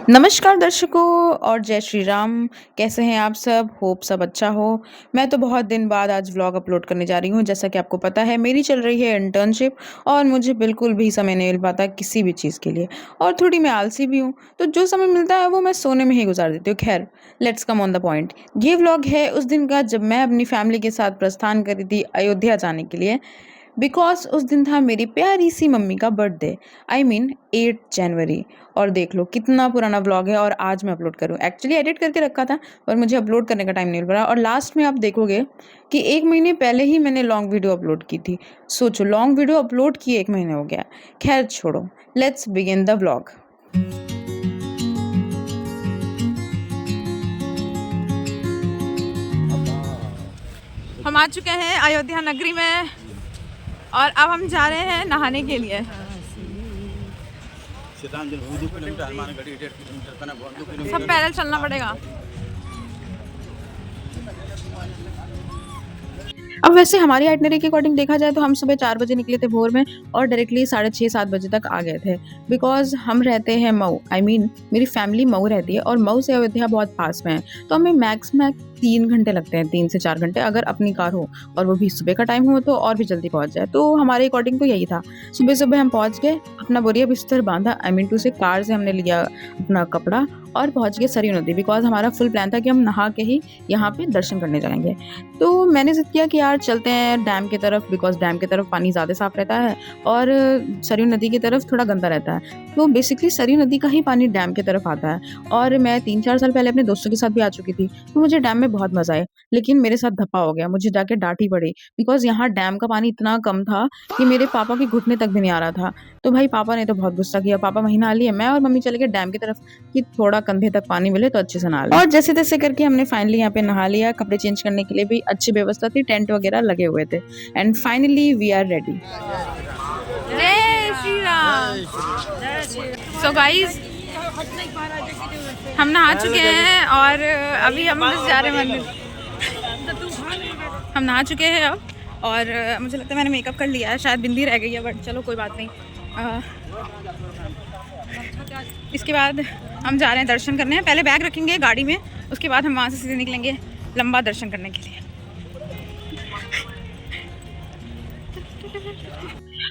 नमस्कार दर्शकों और जय श्री राम। कैसे हैं आप सब? होप सब अच्छा हो। मैं तो बहुत दिन बाद आज व्लॉग अपलोड करने जा रही हूँ। जैसा कि आपको पता है मेरी चल रही है इंटर्नशिप और मुझे बिल्कुल भी समय नहीं मिल पाता किसी भी चीज़ के लिए, और थोड़ी मैं आलसी भी हूँ, तो जो समय मिलता है वो मैं सोने में ही गुजार देती हूँ। खैर, let's come on the point. ये व्लॉग है उस दिन का जब मैं अपनी फैमिली के साथ प्रस्थान करी थी अयोध्या जाने के लिए, बिकॉज उस दिन था मेरी प्यारी सी मम्मी का बर्थडे। आई मीन 8 जनवरी। और देख लो कितना पुराना ब्लॉग है और आज मैं अपलोड करूँ। एक्चुअली एडिट करके रखा था पर मुझे अपलोड करने का टाइम नहीं मिल रहा, और लास्ट में आप देखोगे कि 1 महीने पहले ही मैंने लॉन्ग वीडियो अपलोड की थी। सोचो, लॉन्ग वीडियो अपलोड किए 1 महीने हो गया। खैर छोड़ो, लेट्स बिगिन द ब्लॉग। हम आ चुके हैं अयोध्या नगरी में और अब हम जा रहे हैं नहाने के लिए। सब पैदल चलना पड़ेगा। अब वैसे हमारी आइटनरी के अकॉर्डिंग देखा जाए तो हम सुबह 4 बजे निकले थे भोर में और डायरेक्टली 6:30-7 बजे तक आ गए थे, बिकॉज हम रहते हैं मऊ। आई मीन मेरी फैमिली मऊ रहती है और मऊ से अयोध्या बहुत पास में है, तो हमें मैक्स 3 घंटे लगते हैं, 3 से 4 घंटे अगर अपनी कार हो, और वो भी सुबह का टाइम हो तो और भी जल्दी पहुंच जाए। तो हमारे अकॉर्डिंग तो यही था। सुबह सुबह हम पहुंच गए, अपना बोरिया बिस्तर बांधा, आई मीन टू से कार से हमने लिया अपना कपड़ा और पहुंच गए सरयू नदी, बिकॉज हमारा फुल प्लान था कि हम नहा के ही यहाँ पे दर्शन करने जाएंगे। तो मैंने जिद किया कि यार चलते हैं डैम की तरफ, बिकॉज डैम की तरफ पानी ज़्यादा साफ रहता है और सरयू नदी की तरफ थोड़ा गंदा रहता है। तो बेसिकली सरयू नदी का ही पानी डैम की तरफ आता है, और मैं 3-4 साल पहले अपने दोस्तों के साथ भी आ चुकी थी, तो मुझे डैम में बहुत मजा आया। लेकिन मेरे साथ धप्पा हो गया, मुझे जाके डांटी पड़ी, बिकॉज यहाँ डैम का पानी इतना कम था कि मेरे पापा के घुटने तक भी नहीं आ रहा था। तो भाई पापा ने तो बहुत गुस्सा किया। पापा वहीं नहा लिए, मैं और मम्मी चले गए डैम की तरफ कि थोड़ा कंधे तक पानी मिले तो अच्छे से नहा ले। और जैसे तैसे करके हमने फाइनली यहाँ पे नहा लिया। कपड़े चेंज करने के लिए भी अच्छी व्यवस्था थी, टेंट वगैरह लगे हुए थे, and finally we are ready. जय श्री राम। सो गाइस, हम नहा चुके हैं और अभी हम बस जा रहे हैं मंदिर। हम नहा चुके हैं अब, और मुझे लगता है मैंने मेकअप कर लिया है, शायद बिंदी रह गई है, बट चलो कोई बात नहीं। इसके बाद हम जा रहे हैं दर्शन करने। पहले बैग रखेंगे गाड़ी में, उसके बाद हम वहाँ से सीधे निकलेंगे लंबा दर्शन करने के लिए।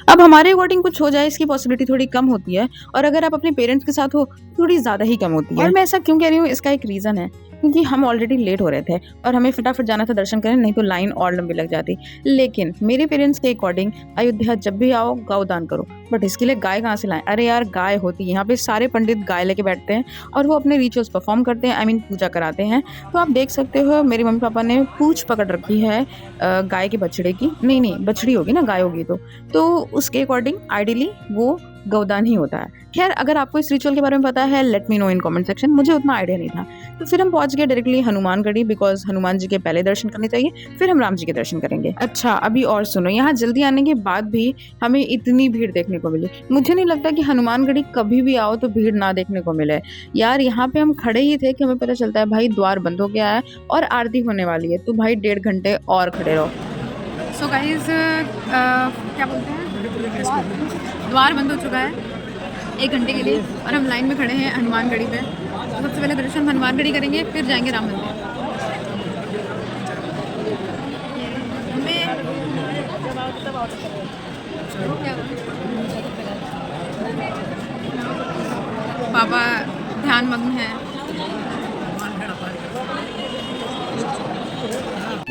अब हमारे अकॉर्डिंग कुछ हो जाए इसकी पॉसिबिलिटी थोड़ी कम होती है, और अगर आप अपने पेरेंट्स के साथ हो थोड़ी ज़्यादा ही कम होती है। और मैं ऐसा क्यों कह रही हूँ, इसका एक रीज़न है, क्योंकि हम ऑलरेडी लेट हो रहे थे और हमें फटाफट जाना था दर्शन करने, नहीं तो लाइन और लंबी लग जाती। लेकिन मेरे पेरेंट्स के अकॉर्डिंग अयोध्या जब भी आओ गौ दान करो, बट इसके लिए गाय कहाँ से लाएं? अरे यार, गाय होती है यहाँ पे, सारे पंडित गाय लेके बैठते हैं और वो अपने रिचुअल्स परफॉर्म करते हैं, आई मीन पूजा कराते हैं। तो आप देख सकते हो मेरे मम्मी पापा ने पूंछ पकड़ रखी है गाय के बछड़े की, नहीं बछड़ी होगी ना, गाय होगी तो उसके अकॉर्डिंग आइडियली वो गौदान ही होता है। खैर, अगर आपको इस रिचुअल के बारे में पता है let me know in comment section, मुझे उतना आइडिया नहीं था। तो फिर हम पहुंच गए डायरेक्टली हनुमानगढ़ी, बिकॉज हनुमान जी के पहले दर्शन करने चाहिए, फिर हम राम जी के दर्शन करेंगे। अच्छा, अभी और सुनो, यहाँ जल्दी आने के बाद भी हमें इतनी भीड़ देखने को मिली। मुझे नहीं लगता कि हनुमानगढ़ी कभी भी आओ तो भीड़ ना देखने को मिले यार। यहाँ पे हम खड़े ही थे कि हमें पता चलता है भाई द्वार बंद हो गया है और आरती होने वाली है, तो भाई 1.5 घंटे और खड़े रहो। सो गाइस, क्या बोलते हैं, द्वार बंद हो चुका है 1 घंटे के लिए और हम लाइन में खड़े हैं हनुमानगढ़ी पे। तो सबसे पहले दर्शन हनुमानगढ़ी करेंगे, फिर जाएंगे राम मंदिर। पापा ध्यान मग्न है।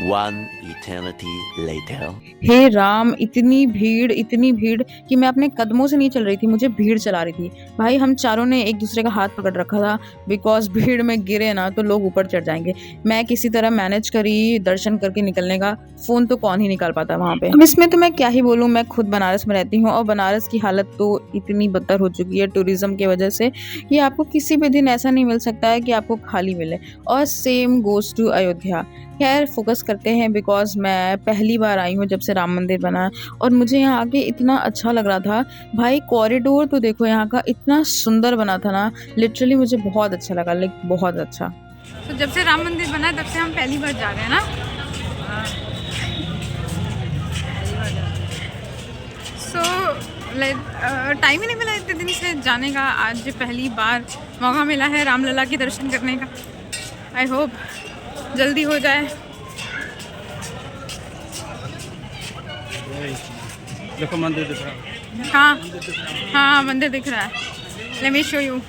One eternity later. हे राम, इतनी भीड़ कि मैं अपने कदमों से नहीं चल रही थी, मुझे भीड़ चला रही थी। भाई हम चारों ने एक दूसरे का हाथ पकड़ रखा था, बिकॉज भीड़ में गिरे ना तो लोग ऊपर चढ़ जाएंगे। मैं किसी तरह मैनेज करी दर्शन करके निकलने का, फोन तो कौन ही निकाल पाता वहाँ पे। अब इसमें तो मैं क्या ही बोलूँ, मैं खुद बनारस में रहती हूँ और बनारस की हालत तो इतनी बदतर हो चुकी है टूरिज्म की वजह से कि आपको किसी भी दिन ऐसा नहीं मिल सकता है कि आपको खाली मिले, और सेम गोज टू अयोध्या। खैर, फोकस करते हैं, बिकॉज मैं पहली बार आई हूँ जब से राम मंदिर बना, और मुझे यहाँ आके इतना अच्छा लग रहा था। भाई कॉरिडोर तो देखो यहाँ का, इतना सुंदर बना था ना, लिटरली मुझे बहुत अच्छा लगा, लाइक बहुत अच्छा। तो जब से राम मंदिर बना तब से हम पहली बार जा रहे हैं ना। सो टाइम ही नहीं मिला इतने दिन से जाने का। आज पहली बार मौका मिला है रामलला के दर्शन करने का। आई होप जल्दी हो जाए। देखो मंदिर दिख रहा है। हाँ हाँ मंदिर दिख रहा है। Let me show you.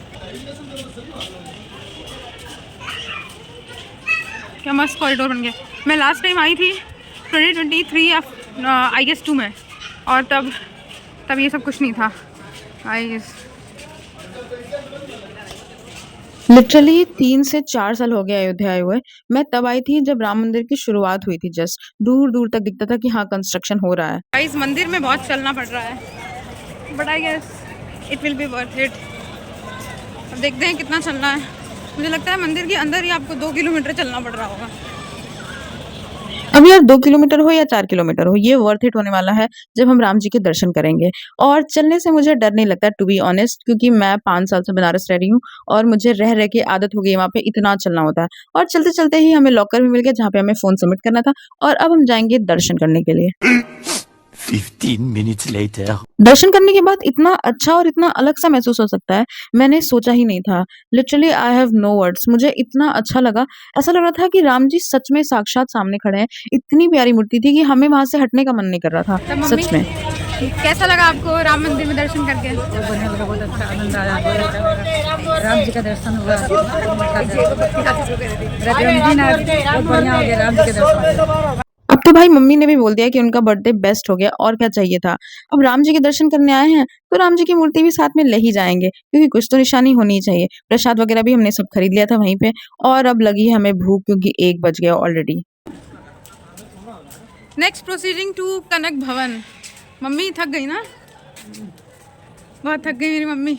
क्या मस्त कॉरिडोर बन गया। मैं लास्ट टाइम आई थी 2023 आई गेस 2 में, और तब ये सब कुछ नहीं था आई गेस। लिटरली 3 से 4 साल हो गए अयोध्या आए हुए। मैं तब आई थी जब राम मंदिर की शुरुआत हुई थी। जस्ट दूर दूर तक दिखता था कि हाँ कंस्ट्रक्शन हो रहा है। इस मंदिर में बहुत चलना पड़ रहा है, but I guess it will be worth it. अब देखते हैं कितना चलना है। मुझे लगता है मंदिर के अंदर ही आपको 2 किलोमीटर चलना पड़ रहा होगा। अब यार 2 किलोमीटर हो या 4 किलोमीटर हो, ये वर्थ इट होने वाला है जब हम राम जी के दर्शन करेंगे। और चलने से मुझे डर नहीं लगता टू बी ऑनेस्ट, क्योंकि मैं 5 साल से बनारस रह रही हूँ और मुझे रह रह के आदत हो गई है वहाँ पे इतना चलना होता है। और चलते चलते ही हमें लॉकर भी मिल गया जहाँ पे हमें फोन सबमिट करना था, और अब हम जाएंगे दर्शन करने के लिए। 15 minutes later. दर्शन करने के बाद इतना अच्छा और इतना अलग सा महसूस हो सकता है, मैंने सोचा ही नहीं था। Literally I have no words. मुझे इतना अच्छा लगा, ऐसा लग रहा था कि राम जी सच में साक्षात सामने खड़े हैं। इतनी प्यारी मूर्ति थी कि हमें वहां से हटने का मन नहीं कर रहा था सच में। कैसा लगा आपको राम मंदिर में दर्शन करके? बढ़िया लगा, बहुत अच्छा आनंद आया। राम जी का दर्शन हुआ, बहुत बढ़िया हो गया राम जी के दर्शन। अब तो भाई मम्मी ने भी बोल दिया कि उनका बर्थडे बेस्ट हो गया, और क्या चाहिए था। अब राम जी के दर्शन करने आए हैं तो राम जी की मूर्ति भी साथ में ले ही जाएंगे, क्योंकि कुछ तो निशानी होनी ही चाहिए। प्रसाद वगैरह भी हमने सब खरीद लिया था वहीं पे, और अब लगी है हमें भूख क्योंकि 1 बज गया ऑलरेडी। नेक्स्ट प्रोसीडिंग टू कनक भवन। मम्मी थक गई ना, बहुत थक गई मेरी मम्मी।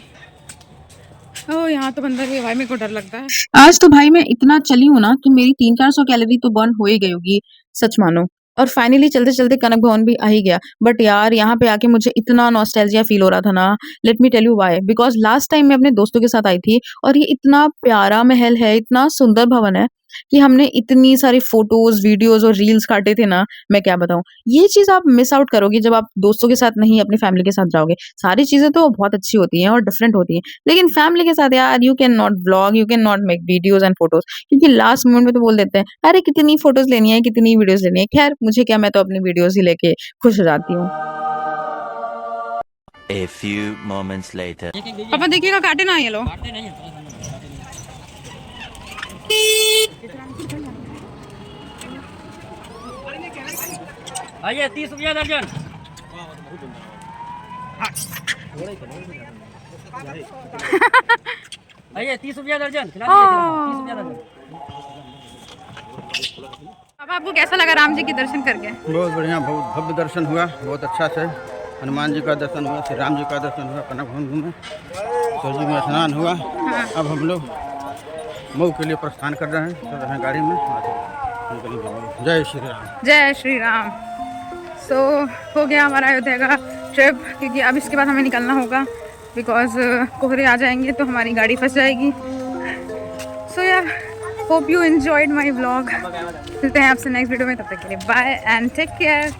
ओह यहाँ तो बंदर भी, भाई मेरे को डर लगता है। आज तो भाई मैं इतना चली हूँ ना कि मेरी 300-400 कैलोरी तो बर्न हो ही गई होगी, सच मानो। और फाइनली चलते चलते कनक भवन भी आ ही गया। बट यार यहाँ पे आके मुझे इतना नॉस्टैल्जिया फील हो रहा था ना। Let me tell you why. Because last time मैं अपने दोस्तों के साथ आई थी, और ये इतना प्यारा महल है, इतना सुंदर भवन है कि हमने इतनी सारी फोटोज वीडियोज और रील्स काटे थे ना, मैं क्या बताऊं। ये चीज आप मिस आउट करोगे जब आप दोस्तों के साथ नहीं अपनी फैमिली के साथ जाओगे। सारी चीजें तो बहुत अच्छी होती हैं और डिफरेंट होती हैं, लेकिन फैमिली के साथ यार you can not vlog, you can not make videos and photos, क्योंकि लास्ट मोमेंट में तो बोल देते हैं अरे कितनी फोटोज लेनी है, कितनी वीडियोज लेनी है। खैर मुझे क्या, मैं तो अपनी वीडियोज ही लेके खुश हो जाती हूँ। A few moments later. पापा देखिएगा काटे ना ये लोग। आइए 30 रुपया दर्जन। आइए 30 रुपया दर्जन। 30 रुपया दर्जन। अब आपको कैसा लगा राम जी के दर्शन करके? बहुत बढ़िया, बहुत भव्य दर्शन हुआ, बहुत अच्छा से। हनुमान जी का दर्शन हुआ, श्री राम जी का दर्शन हुआ, कनक भवन घूमे, सूर्य में स्नान हुआ। अब हम लोग मऊ के लिए प्रस्थान कर रहे हैं, चल रहे हैं गाड़ी में। जय श्री राम। जय श्री राम। सो हो गया हमारा अयोध्या का ट्रिप, क्योंकि अब इसके बाद हमें निकलना होगा, बिकॉज कोहरे आ जाएंगे तो हमारी गाड़ी फंस जाएगी। सो यार hope you enjoyed my vlog. मिलते हैं आपसे नेक्स्ट वीडियो में, तब तक के लिए बाय एंड टेक केयर।